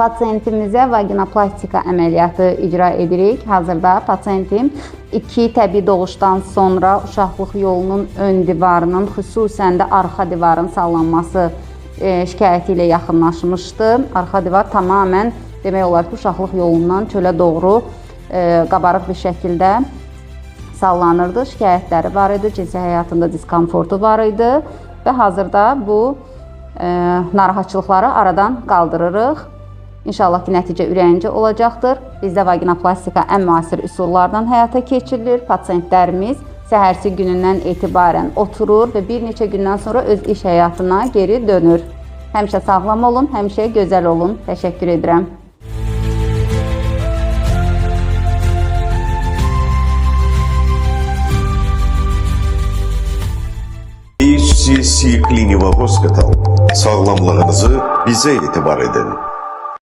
Pasientimizə vaginoplastika əməliyyatı icra edirik. Hazırda pasientim 2 təbii doğuşdan sonra uşaqlıq yolunun ön divarının, xüsusən də arxa divarın sallanması şikayəti ilə yaxınlaşmışdı. Arxa divar tamamən demək olar ki, uşaqlıq yolundan çölə doğru qabarıq bir şəkildə sallanırdı. Şikayətləri var idi, cinsi həyatında diskomfortu var idi və hazırda bu narahatçılıqları aradan qaldırırıq. İnşallah ki, nəticə ürəyincə olacaqdır. Bizdə vaginoplastika ən müasir üsullardan həyata keçirilir. Pasientlərimiz səhərsi günündən etibarən oturur və bir neçə gündən sonra öz iş həyatına geri dönür. Həmişə sağlam olun, həmişə gözəl olun. Təşəkkür edirəm. HCC Clinical Hospital. Sağlamlığınızı bizə etibar edin.